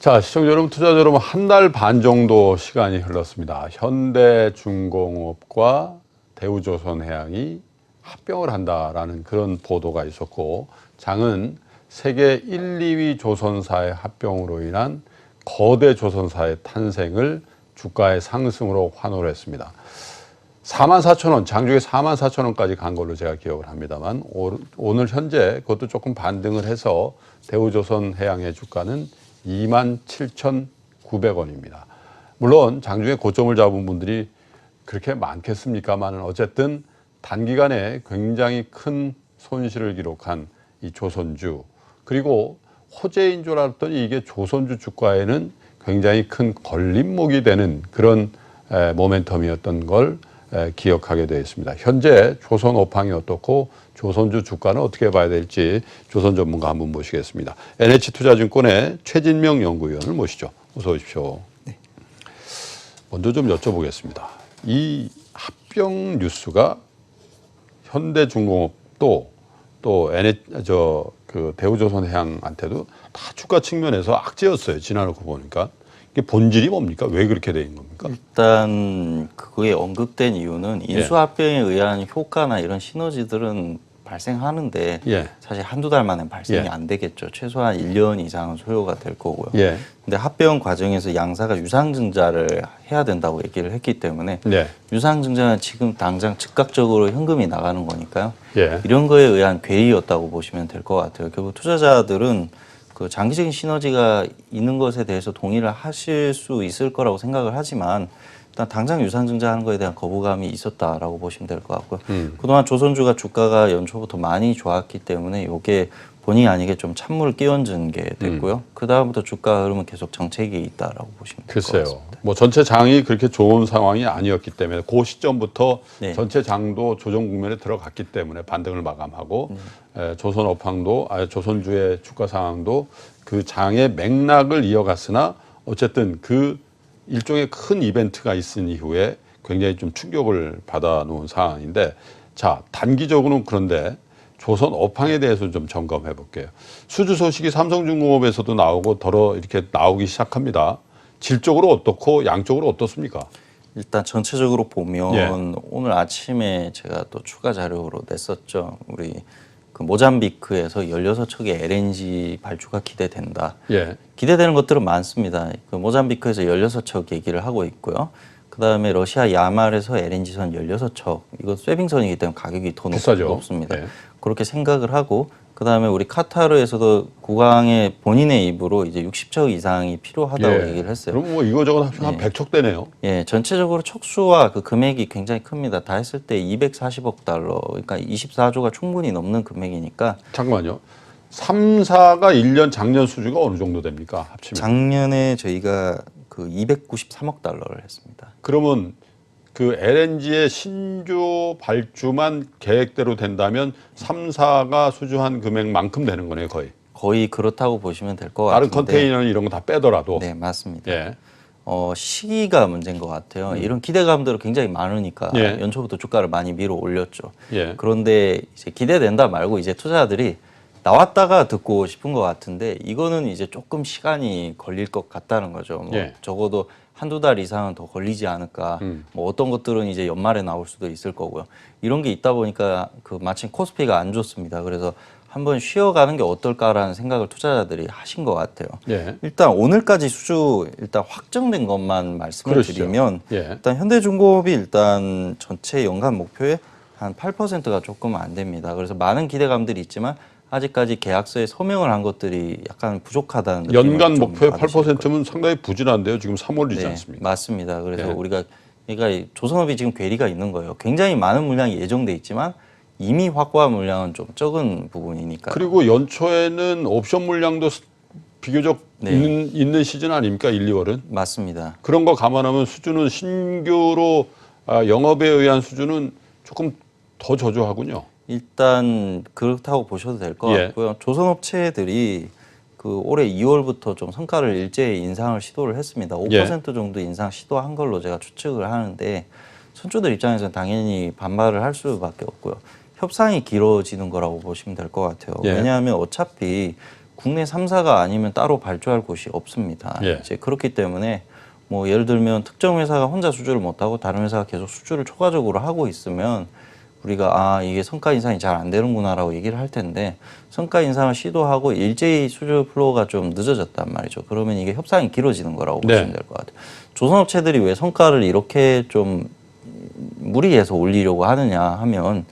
자, 시청자 여러분, 투자자 여러분, 한 달 반 정도 시간이 흘렀습니다. 현대중공업과 대우조선해양이 합병을 한다라는 그런 보도가 있었고, 장은 세계 1, 2위 조선사의 합병으로 인한 거대 조선사의 탄생을 주가의 상승으로 환호를 했습니다. 44,000원, 장중에 44,000원까지 간 걸로 제가 기억을 합니다만, 오늘 현재 그것도 조금 반등을 해서 대우조선해양의 주가는 27,900원입니다. 물론 장중에 고점을 잡은 분들이 그렇게 많겠습니까만은 어쨌든 단기간에 굉장히 큰 손실을 기록한 이 조선주, 그리고 호재인 줄 알았더니 이게 조선주 주가에는 굉장히 큰 걸림목이 되는 그런 모멘텀이었던 걸 기억하게 되어 있습니다. 현재 조선 업황이 어떻고 조선주 주가는 어떻게 봐야 될지 조선 전문가 한분 모시겠습니다. NH투자증권의 최진명 연구위원을 모시죠. 어서 오십시오. 네. 먼저 좀 여쭤보겠습니다. 이 합병 뉴스가 현대중공업도 또 대우조선해양한테도 다 주가 측면에서 악재였어요. 지나놓고 보니까. 이게 본질이 뭡니까? 왜 그렇게 된 겁니까? 일단 그거에 언급된 이유는 인수합병에 의한 효과나 이런 시너지들은 발생하는데 사실 한두 달 만에 발생이 안 되겠죠. 최소한 1년 이상은 소요가 될 거고요. 근데 합병 과정에서 양사가 유상증자를 해야 된다고 얘기를 했기 때문에 유상증자는 지금 당장 즉각적으로 현금이 나가는 거니까요. 이런 거에 의한 괴이였다고 보시면 될 것 같아요. 결국 투자자들은 그 장기적인 시너지가 있는 것에 대해서 동의를 하실 수 있을 거라고 생각을 하지만 일단 당장 유상증자하는 거에 대한 거부감이 있었다라고 보시면 될 것 같고요. 그동안 조선주가 주가가 연초부터 많이 좋았기 때문에 이게 본의 아니게 좀 찬물을 끼얹은 게 됐고요. 그 다음부터 주가 흐름은 계속 정체기에 있다라고 보시면 될 것 같습니다. 뭐 전체 장이 그렇게 좋은 상황이 아니었기 때문에 그 시점부터 전체 장도 조정 국면에 들어갔기 때문에 반등을 마감하고 조선 업황도 조선주의 주가 상황도 그 장의 맥락을 이어갔으나 어쨌든 그 일종의 큰 이벤트가 있은 이후에 굉장히 좀 충격을 받아 놓은 상황인데, 자, 단기적으로는 그런데 조선 업황에 대해서 좀 점검해 볼게요. 수주 소식이 삼성중공업에서도 나오고 이렇게 나오기 시작합니다. 질적으로 어떻고 양적으로 어떻습니까? 일단 전체적으로 보면 오늘 아침에 제가 또 추가 자료로 냈었죠. 우리 그 모잠비크에서 16척의 LNG 발주가 기대된다. 기대되는 것들은 많습니다. 그 모잠비크에서 16척 얘기를 하고 있고요. 그다음에 러시아 야말에서 LNG선 16척, 이거 쇠빙선이기 때문에 가격이 더 높습니다. 그렇게 생각을 하고, 그다음에 우리 카타르에서도 국왕의 본인의 입으로 이제 60척 이상이 필요하다고 얘기를 했어요. 그럼 뭐 이거저거 한 100척 되네요. 전체적으로 척수와 그 금액이 굉장히 큽니다. 다 했을 때 240억 달러, 그러니까 24조가 충분히 넘는 금액이니까. 잠깐만요. 3사가 1년 작년 수주가 어느 정도 됩니까? 합치면. 작년에 저희가 그 293억 달러를 했습니다. 그러면 그 LNG의 신규 발주만 계획대로 된다면 3사가 수주한 금액만큼 되는 거네요, 거의. 거의 그렇다고 보시면 될 것 같은데. 다른 컨테이너는 이런 거 다 빼더라도. 네, 맞습니다. 시기가 문제인 것 같아요. 이런 기대감들은 굉장히 많으니까 연초부터 주가를 많이 밀어 올렸죠. 그런데 이제 기대된다 말고 이제 투자자들이 나왔다가 듣고 싶은 것 같은데, 이거는 이제 조금 시간이 걸릴 것 같다는 거죠. 뭐 적어도 한두 달 이상은 더 걸리지 않을까. 뭐 어떤 것들은 이제 연말에 나올 수도 있을 거고요. 이런 게 있다 보니까 그 마침 코스피가 안 좋습니다. 그래서 한번 쉬어가는 게 어떨까라는 생각을 투자자들이 하신 것 같아요. 일단 오늘까지 수주 일단 확정된 것만 말씀을 드리면 일단 현대중공업이 일단 전체 연간 목표의 한 8%가 조금 안 됩니다. 그래서 많은 기대감들이 있지만 아직까지 계약서에 서명을 한 것들이 약간 부족하다는 연간 목표의 8%면 상당히 부진한데요. 지금 3월이지 않습니까? 맞습니다. 그래서 우리가 그러니까 조선업이 지금 괴리가 있는 거예요. 굉장히 많은 물량이 예정돼 있지만 이미 확보한 물량은 좀 적은 부분이니까. 그리고 연초에는 옵션 물량도 비교적 있는 시즌 아닙니까? 1, 2월은? 맞습니다. 그런 거 감안하면 수주는 신규로 영업에 의한 수주는 조금 더 저조하군요. 일단 그렇다고 보셔도 될 것 같고요. 조선업체들이 그 올해 2월부터 좀 성과를 일제히 인상을 시도를 했습니다. 5% 정도 인상 시도한 걸로 제가 추측을 하는데, 선주들 입장에서는 당연히 반발을 할 수밖에 없고요. 협상이 길어지는 거라고 보시면 될 것 같아요. 왜냐하면 어차피 국내 3사가 아니면 따로 발주할 곳이 없습니다. 예. 이제 그렇기 때문에 뭐 예를 들면 특정 회사가 혼자 수주를 못하고 다른 회사가 계속 수주를 초과적으로 하고 있으면 우리가 이게 성과 인상이 잘 안 되는구나라고 얘기를 할 텐데 성과 인상을 시도하고 일제히 수주 플로우가 좀 늦어졌단 말이죠. 그러면 이게 협상이 길어지는 거라고 보시면 될 것 같아요. 조선업체들이 왜 성과를 이렇게 좀 무리해서 올리려고 하느냐 하면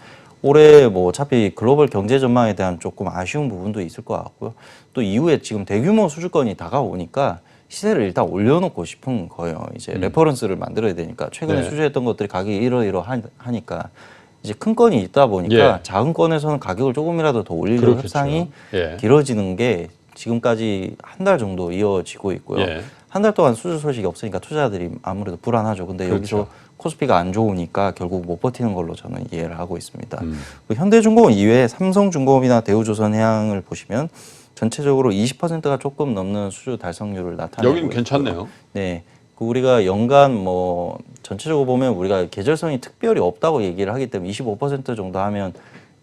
올해 뭐 어차피 글로벌 경제 전망에 대한 조금 아쉬운 부분도 있을 것 같고요. 또 이후에 지금 대규모 수주건이 다가오니까 시세를 일단 올려놓고 싶은 거예요. 이제 레퍼런스를 만들어야 되니까 최근에 수주했던 것들이 가격이 이러이러하니까 이제 큰 건이 있다 보니까 작은 건에서는 가격을 조금이라도 더 올리려고 협상이 길어지는 게 지금까지 한 달 정도 이어지고 있고요. 한 달 동안 수주 소식이 없으니까 투자자들이 아무래도 불안하죠. 근데 여기서 코스피가 안 좋으니까 결국 못 버티는 걸로 저는 이해를 하고 있습니다. 현대중공업 이외에 삼성중공업이나 대우조선해양을 보시면 전체적으로 20%가 조금 넘는 수주 달성률을 나타내고 여기는 괜찮네요. 네. 우리가 연간 뭐 전체적으로 보면 우리가 계절성이 특별히 없다고 얘기를 하기 때문에 25% 정도 하면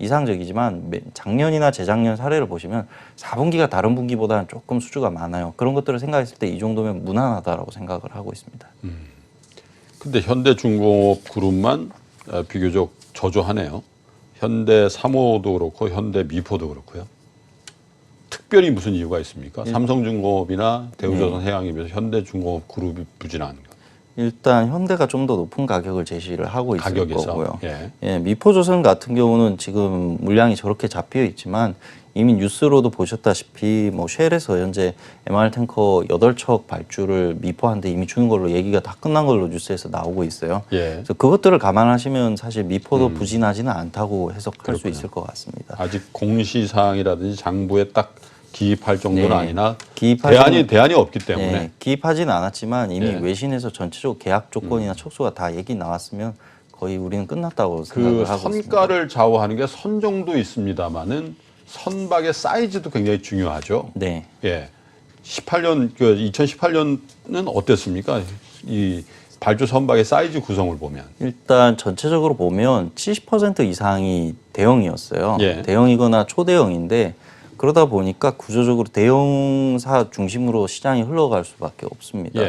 이상적이지만 작년이나 재작년 사례를 보시면 4분기가 다른 분기보다는 조금 수주가 많아요. 그런 것들을 생각했을 때 이 정도면 무난하다라고 생각을 하고 있습니다. 근데 현대중공업 그룹만 비교적 저조하네요. 현대삼호도 그렇고 현대미포도 그렇고요. 특별히 무슨 이유가 있습니까? 삼성중공업이나 대우조선해양에 비해서 현대중공업 그룹이 부진한가? 일단 현대가 좀 더 높은 가격을 제시를 하고 있을 가격에서? 거고요. 미포조선 같은 경우는 지금 물량이 저렇게 잡혀 있지만 이미 뉴스로도 보셨다시피 뭐 쉘에서 현재 MR 탱커 8척 발주를 미포한테 이미 주는 걸로 얘기가 다 끝난 걸로 뉴스에서 나오고 있어요. 그래서 그것들을 감안하시면 사실 미포도 부진하지는 않다고 해석할 수 있을 것 같습니다. 아직 공시사항이라든지 장부에 딱 기입할 정도는 아니나 대안이 없기 때문에 기입하지는 않았지만 이미 외신에서 전체적으로 계약 조건이나 척수가 다 얘기 나왔으면 거의 우리는 끝났다고 생각을 하고 있습니다. 선가를 좌우하는 게 선정도 있습니다만은 선박의 사이즈도 굉장히 중요하죠. 네. 2018년은 어땠습니까? 이 발주 선박의 사이즈 구성을 보면 일단 전체적으로 보면 70% 이상이 대형이었어요. 대형이거나 초대형인데 그러다 보니까 구조적으로 대형사 중심으로 시장이 흘러갈 수밖에 없습니다.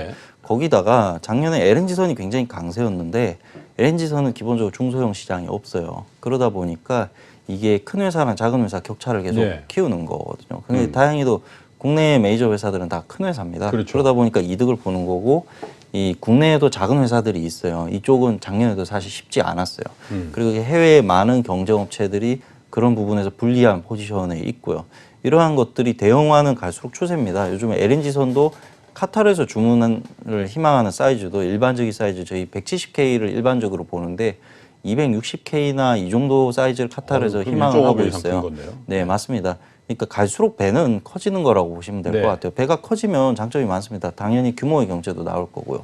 거기다가 작년에 LNG선이 굉장히 강세였는데 LNG선은 기본적으로 중소형 시장이 없어요. 그러다 보니까 이게 큰 회사랑 작은 회사 격차를 계속 키우는 거거든요. 근데 다행히도 국내 메이저 회사들은 다 큰 회사입니다. 그러다 보니까 이득을 보는 거고 이 국내에도 작은 회사들이 있어요. 이쪽은 작년에도 사실 쉽지 않았어요. 그리고 해외에 많은 경쟁업체들이 그런 부분에서 불리한 포지션에 있고요. 이러한 것들이 대형화는 갈수록 추세입니다. 요즘에 LNG선도 카타르에서 주문을 희망하는 사이즈도 일반적인 사이즈 저희 170K를 일반적으로 보는데 260K나 이 정도 사이즈를 카타르에서 희망을 하고 있어요. 네, 맞습니다. 그러니까 갈수록 배는 커지는 거라고 보시면 될 것 같아요. 배가 커지면 장점이 많습니다. 당연히 규모의 경제도 나올 거고요.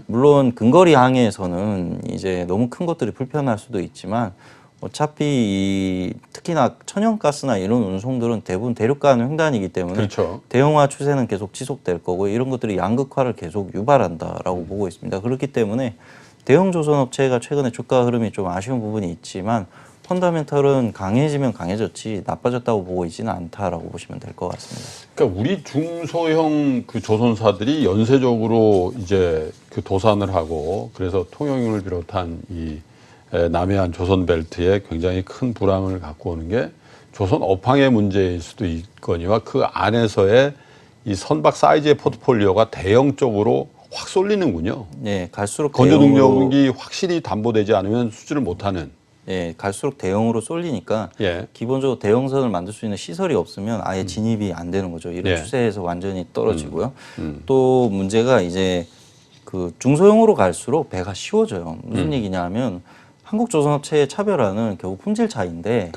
물론 근거리 항해에서는 이제 너무 큰 것들이 불편할 수도 있지만 어차피 특히나 천연가스나 이런 운송들은 대부분 대륙간 횡단이기 때문에 대형화 추세는 계속 지속될 거고 이런 것들이 양극화를 계속 유발한다라고 보고 있습니다. 그렇기 때문에 대형 조선업체가 최근에 주가 흐름이 좀 아쉬운 부분이 있지만 펀더멘털은 강해지면 강해졌지 나빠졌다고 보고 있지는 않다라고 보시면 될 것 같습니다. 그러니까 우리 중소형 그 조선사들이 연쇄적으로 이제 그 도산을 하고 그래서 통영을 비롯한 이 남해안 조선벨트에 굉장히 큰 불황을 갖고 오는 게 조선 업황의 문제일 수도 있거니와 그 안에서의 이 선박 사이즈의 포트폴리오가 대형 쪽으로 확 쏠리는군요. 네, 갈수록 건조 능력이 확실히 담보되지 않으면 수주를 못하는. 네, 갈수록 대형으로 쏠리니까 기본적으로 대형선을 만들 수 있는 시설이 없으면 아예 진입이 안 되는 거죠. 이런 추세에서 완전히 떨어지고요. 또 문제가 이제 그 중소형으로 갈수록 배가 쉬워져요. 무슨 얘기냐면 한국 조선업체의 차별화는 결국 품질 차이인데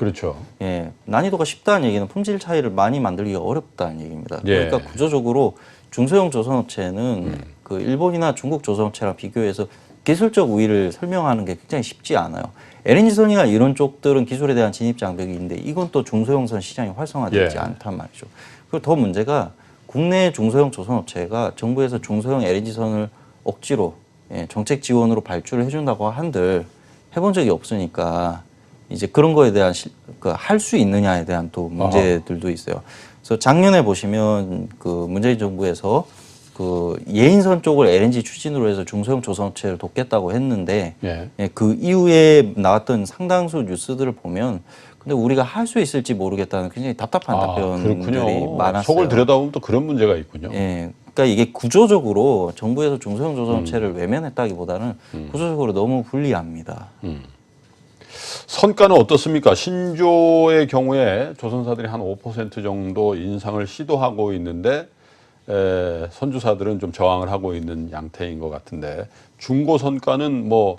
난이도가 쉽다는 얘기는 품질 차이를 많이 만들기가 어렵다는 얘기입니다. 그러니까 구조적으로 중소형 조선업체는 그 일본이나 중국 조선업체랑 비교해서 기술적 우위를 설명하는 게 굉장히 쉽지 않아요. LNG선이나 이런 쪽들은 기술에 대한 진입 장벽이 있는데 이건 또 중소형선 시장이 활성화되지 않단 말이죠. 그리고 더 문제가 국내 중소형 조선업체가 정부에서 중소형 LNG선을 억지로 정책 지원으로 발주를 해준다고 한들 해본 적이 없으니까 이제 그런 거에 대한 할 수 있느냐에 대한 또 문제들도 있어요. 그래서 작년에 보시면 그 문재인 정부에서 그 예인선 쪽을 LNG 추진으로 해서 중소형 조선업체를 돕겠다고 했는데 예. 예, 그 이후에 나왔던 상당수 뉴스들을 보면 근데 우리가 할 수 있을지 모르겠다는 굉장히 답답한 답변들이 그렇군요. 많았어요. 속을 들여다보면 또 그런 문제가 있군요. 예. 그러니까 이게 구조적으로 정부에서 중소형 조선업체를 외면했다기보다는 구조적으로 너무 불리합니다. 선가는 어떻습니까? 신조의 경우에 조선사들이 한 5% 정도 인상을 시도하고 있는데 선주사들은 좀 저항을 하고 있는 양태인 것 같은데 중고 선가는 뭐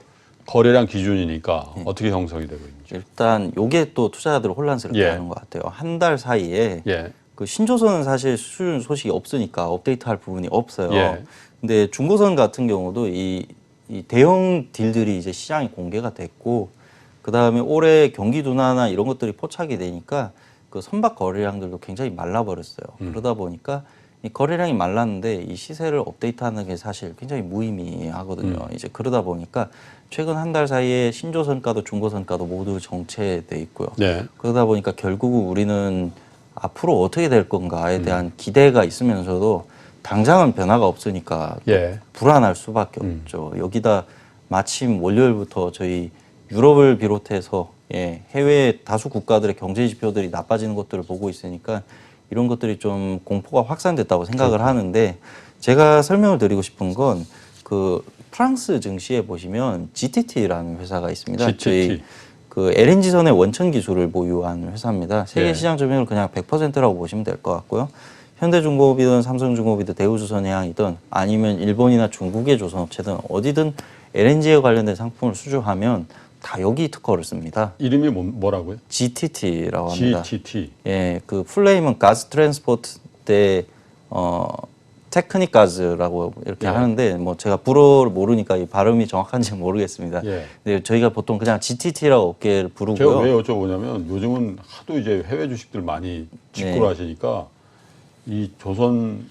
거래량 기준이니까 어떻게 형성이 되고 있는지. 일단 요게 또 투자자들을 혼란스럽게 예. 하는 것 같아요. 한 달 사이에 예. 그 신조선은 사실 수출 소식이 없으니까 업데이트할 부분이 없어요. 예. 근데 중고선 같은 경우도 이 대형 딜들이 이제 시장에 공개가 됐고 그 다음에 올해 경기 둔화나 이런 것들이 포착이 되니까 그 선박 거래량들도 굉장히 말라버렸어요. 그러다 보니까 이 거래량이 말랐는데 이 시세를 업데이트하는 게 사실 굉장히 무의미하거든요. 이제 그러다 보니까 최근 한 달 사이에 신조선가도 중고선가도 모두 정체돼 있고요. 네. 그러다 보니까 결국은 우리는 앞으로 어떻게 될 건가에 대한 기대가 있으면서도 당장은 변화가 없으니까 예. 불안할 수밖에 없죠. 여기다 마침 월요일부터 저희 유럽을 비롯해서 예, 해외 다수 국가들의 경제 지표들이 나빠지는 것들을 보고 있으니까 이런 것들이 좀 공포가 확산됐다고 생각을 하는데 제가 설명을 드리고 싶은 건 그 프랑스 증시에 보시면 GTT라는 회사가 있습니다. GTT. 저희 그 LNG선의 원천 기술을 보유한 회사입니다. 세계 예. 시장 점유율 그냥 100%라고 보시면 될 것 같고요. 현대중공업이든 삼성중공업이든 대우조선해양이든 아니면 일본이나 중국의 조선업체든 어디든 LNG에 관련된 상품을 수주하면 다 여기 특허를 씁니다. 이름이 뭐라고요? GTT라고 합니다. GTT. 예, 그 풀네임은 가스 트랜스포트 때 테크닉 가즈라고 이렇게 예. 하는데 뭐 제가 불어를 모르니까 이 발음이 정확한지는 모르겠습니다. 예. 근데 저희가 보통 그냥 GTT라고 어깨를 부르고요. 제가 왜 여쭤보냐면 요즘은 하도 이제 해외 주식들 많이 직구를 하시니까 이 조선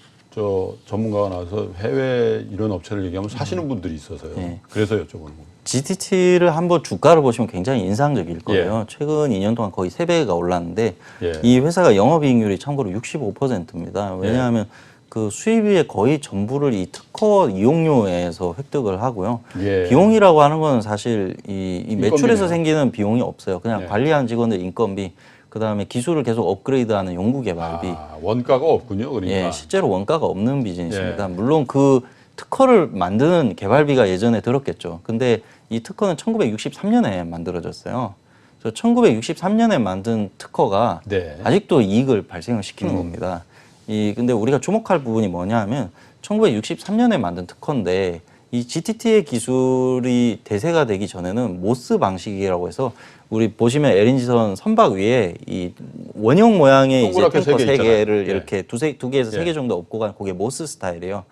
전문가가 나와서 해외 이런 업체를 얘기하면 사시는 분들이 있어서요. 네. 그래서 여쭤보는 겁니다. GTT를 한번 주가를 보시면 굉장히 인상적일 거예요. 최근 2년 동안 거의 3배가 올랐는데 이 회사가 영업이익률이 참고로 65%입니다. 왜냐하면 그 수입의 거의 전부를 이 특허 이용료에서 획득을 하고요. 비용이라고 하는 건 사실 이 매출에서 생기는 비용이 없어요. 그냥 관리하는 직원들 인건비, 그 다음에 기술을 계속 업그레이드하는 연구개발비. 원가가 없군요. 그러니까. 예, 실제로 원가가 없는 비즈니스입니다. 물론 그 특허를 만드는 개발비가 예전에 들었겠죠. 근데 이 특허는 1963년에 만들어졌어요. 그래서 1963년에 만든 특허가 아직도 이익을 발생을 시키는 겁니다. 근데 우리가 주목할 부분이 뭐냐 하면 1963년에 만든 특허인데 이 GTT의 기술이 대세가 되기 전에는 모스 방식이라고 해서 우리 보시면 LNG선 선박 위에 이 원형 모양의 이제 탱커 3개를 이렇게 두 개에서 3개 정도 업고 간 그게 모스 스타일이에요.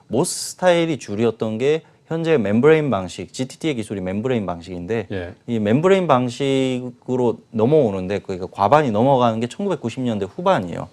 모스 스타일이 줄이었던 게 현재 멤브레인 방식, GTT의 기술이 멤브레인 방식인데 이 멤브레인 방식으로 넘어오는데 그러니까 과반이 넘어가는 게 1990년대 후반이에요.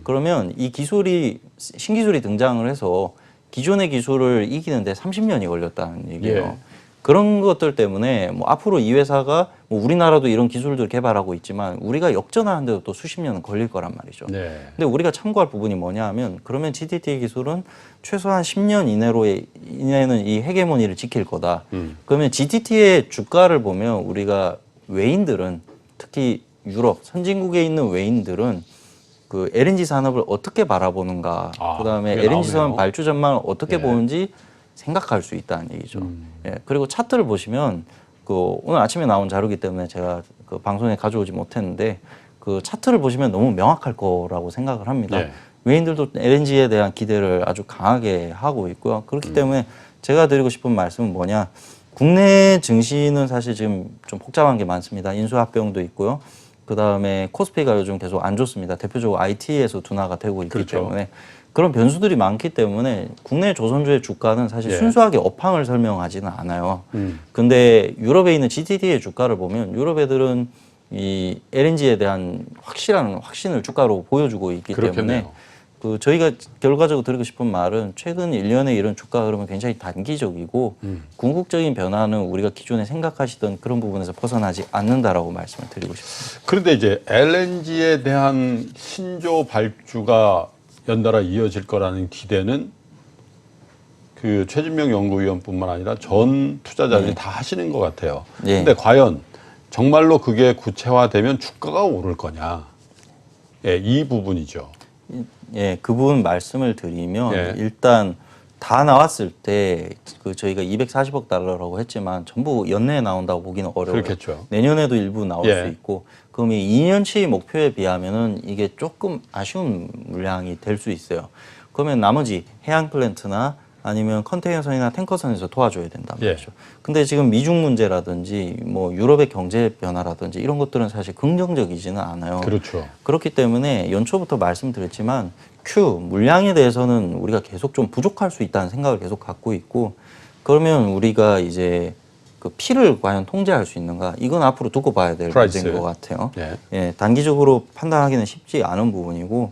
그러면 이 기술이 신기술이 등장을 해서 기존의 기술을 이기는데 30년이 걸렸다는 얘기예요. 그런 것들 때문에 뭐 앞으로 이 회사가 뭐 우리나라도 이런 기술들 개발하고 있지만 우리가 역전하는데도 또 수십 년은 걸릴 거란 말이죠. 근데 우리가 참고할 부분이 뭐냐 하면 그러면 GTT 기술은 최소한 10년 이내는 이 헤게모니를 지킬 거다. 그러면 GTT의 주가를 보면 우리가 외인들은 특히 유럽 선진국에 있는 외인들은 그 LNG 산업을 어떻게 바라보는가, 그다음에 LNG 산업 발주 전망을 어떻게 보는지 생각할 수 있다는 얘기죠. 그리고 차트를 보시면 그 오늘 아침에 나온 자료이기 때문에 제가 그 방송에 가져오지 못했는데 그 차트를 보시면 너무 명확할 거라고 생각을 합니다. 외인들도 LNG에 대한 기대를 아주 강하게 하고 있고요. 그렇기 때문에 제가 드리고 싶은 말씀은 뭐냐. 국내 증시는 사실 지금 좀 복잡한 게 많습니다. 인수합병도 있고요. 그 다음에 코스피가 요즘 계속 안 좋습니다. 대표적으로 IT에서 둔화가 되고 있기 때문에 그런 변수들이 많기 때문에 국내 조선주의 주가는 사실 순수하게 업황을 설명하지는 않아요. 근데 유럽에 있는 GTT의 주가를 보면 유럽 애들은 이 LNG에 대한 확실한 확신을 주가로 보여주고 있기 때문에 저희가 결과적으로 드리고 싶은 말은 최근 1년의 이런 주가 흐름은 굉장히 단기적이고 궁극적인 변화는 우리가 기존에 생각하시던 그런 부분에서 벗어나지 않는다라고 말씀을 드리고 싶습니다. 그런데 이제 LNG에 대한 신조 발주가 연달아 이어질 거라는 기대는 그 최진명 연구위원뿐만 아니라 전 투자자들이 다 하시는 것 같아요. 그런데 과연 정말로 그게 구체화되면 주가가 오를 거냐? 예, 이 부분이죠. 예, 그 부분 말씀을 드리면 일단 다 나왔을 때 저희가 240억 달러라고 했지만 전부 연내에 나온다고 보기는 어려워요. 그렇겠죠. 내년에도 일부 나올 수 있고 그럼 이 2년치 목표에 비하면은 이게 조금 아쉬운 물량이 될 수 있어요. 그러면 나머지 해양 플랜트나 아니면 컨테이너선이나 탱커선에서 도와줘야 된단 말이죠. 근데 지금 미중 문제라든지 뭐 유럽의 경제 변화라든지 이런 것들은 사실 긍정적이지는 않아요. 그렇죠. 그렇기 때문에 연초부터 말씀드렸지만 물량에 대해서는 우리가 계속 좀 부족할 수 있다는 생각을 계속 갖고 있고 그러면 우리가 이제 그 P를 과연 통제할 수 있는가 이건 앞으로 두고 봐야 될 문제인 것 같아요. 단기적으로 판단하기는 쉽지 않은 부분이고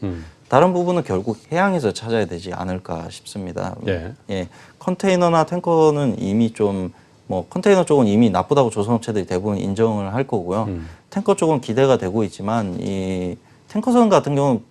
다른 부분은 결국 해양에서 찾아야 되지 않을까 싶습니다. 컨테이너나 탱커는 이미 좀 컨테이너 쪽은 이미 나쁘다고 조선업체들이 대부분 인정을 할 거고요. 탱커 쪽은 기대가 되고 있지만 이 탱커선 같은 경우는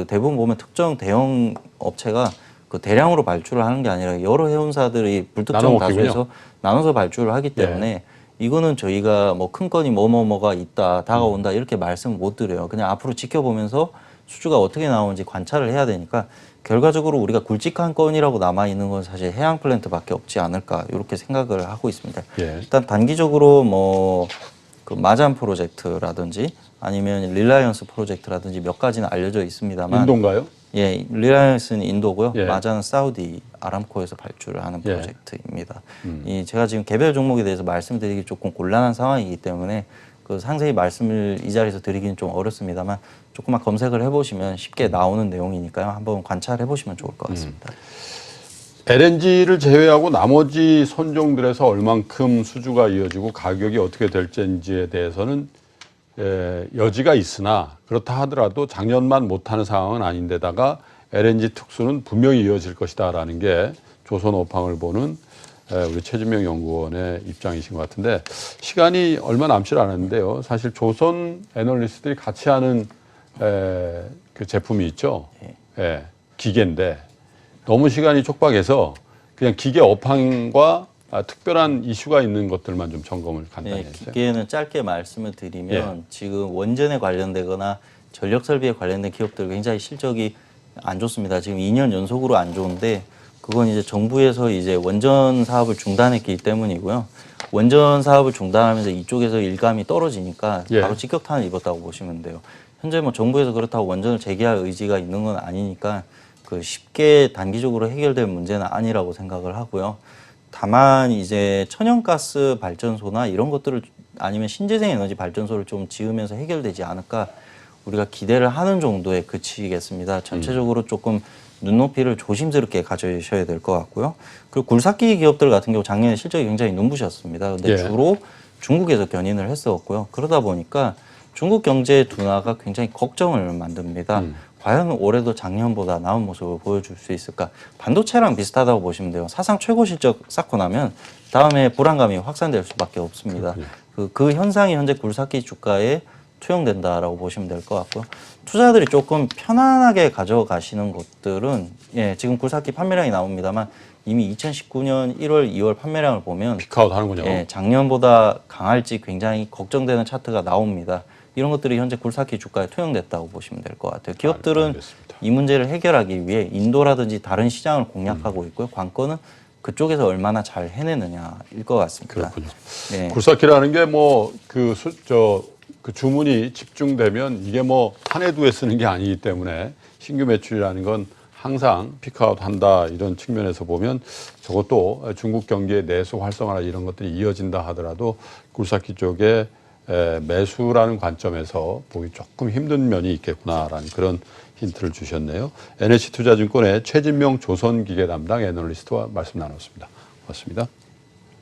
대부분 보면 특정 대형 업체가 그 대량으로 발주를 하는 게 아니라 여러 해운사들이 불특정 다수에서 나눠서 발주를 하기 때문에 이거는 저희가 뭐 큰 건이 뭐가 있다 다가온다 이렇게 말씀 못 드려요. 그냥 앞으로 지켜보면서 수주가 어떻게 나오는지 관찰을 해야 되니까 결과적으로 우리가 굵직한 건이라고 남아있는 건 사실 해양 플랜트밖에 없지 않을까 이렇게 생각을 하고 있습니다. 일단 단기적으로 그 마잔 프로젝트라든지 아니면 릴라이언스 프로젝트라든지 몇 가지는 알려져 있습니다만 인도인가요? 예, 릴라이언스는 인도고요. 마잔은 사우디 아람코에서 발주를 하는 프로젝트입니다. 제가 지금 개별 종목에 대해서 말씀드리기 조금 곤란한 상황이기 때문에 그 상세히 말씀을 이 자리에서 드리기는 좀 어렵습니다만 조금만 검색을 해보시면 쉽게 나오는 내용이니까요. 한번 관찰해 보시면 좋을 것 같습니다. LNG를 제외하고 나머지 선종들에서 얼만큼 수주가 이어지고 가격이 어떻게 될지에 대해서는 여지가 있으나 그렇다 하더라도 작년만 못하는 상황은 아닌데다가 LNG 특수는 분명히 이어질 것이다라는 게 조선오팡을 보는 우리 최진명 연구원의 입장이신 것 같은데 시간이 얼마 남지 않았는데요. 사실 조선 애널리스트들이 같이 하는 그 제품이 있죠. 기계인데 너무 시간이 촉박해서 그냥 기계 업황과 특별한 이슈가 있는 것들만 좀 점검을 간단히 해주세요. 기계는 짧게 말씀을 드리면 지금 원전에 관련되거나 전력 설비에 관련된 기업들 굉장히 실적이 안 좋습니다. 지금 2년 연속으로 안 좋은데 그건 이제 정부에서 이제 원전 사업을 중단했기 때문이고요. 원전 사업을 중단하면서 이쪽에서 일감이 떨어지니까 바로 직격탄을 입었다고 보시면 돼요. 현재 뭐 정부에서 그렇다고 원전을 재개할 의지가 있는 건 아니니까 그 쉽게 단기적으로 해결될 문제는 아니라고 생각을 하고요. 다만 이제 천연가스 발전소나 이런 것들을 아니면 신재생 에너지 발전소를 좀 지으면서 해결되지 않을까 우리가 기대를 하는 정도에 그치겠습니다. 전체적으로 조금 눈높이를 조심스럽게 가져주셔야 될 것 같고요. 그리고 굴삭기 기업들 같은 경우 작년에 실적이 굉장히 눈부셨습니다. 근데 주로 중국에서 견인을 했었고요. 그러다 보니까 중국 경제 둔화가 굉장히 걱정을 만듭니다. 과연 올해도 작년보다 나은 모습을 보여줄 수 있을까? 반도체랑 비슷하다고 보시면 돼요. 사상 최고 실적 쌓고 나면 다음에 불안감이 확산될 수밖에 없습니다. 그 현상이 현재 굴삭기 주가에 투영된다라고 보시면 될 것 같고요. 투자자들이 조금 편안하게 가져가시는 것들은 지금 굴삭기 판매량이 나옵니다만 이미 2019년 1월, 2월 판매량을 보면 피크아웃 하는군요. 작년보다 강할지 굉장히 걱정되는 차트가 나옵니다. 이런 것들이 현재 굴삭기 주가에 투영됐다고 보시면 될 것 같아요. 기업들은 이 문제를 해결하기 위해 인도라든지 다른 시장을 공략하고 있고요. 관건은 그쪽에서 얼마나 잘 해내느냐일 것 같습니다. 그렇군요. 굴삭기라는 게 뭐 그 주문이 집중되면 이게 뭐 한 해 두 해 쓰는 게 아니기 때문에 신규 매출이라는 건 항상 피크아웃 한다 이런 측면에서 보면 저것도 중국 경기의 내수 활성화나 이런 것들이 이어진다 하더라도 굴삭기 쪽에 매수라는 관점에서 보기 조금 힘든 면이 있겠구나라는 그런 힌트를 주셨네요. NH투자증권의 최진명 조선기계 담당 애널리스트와 말씀 나눴습니다. 고맙습니다.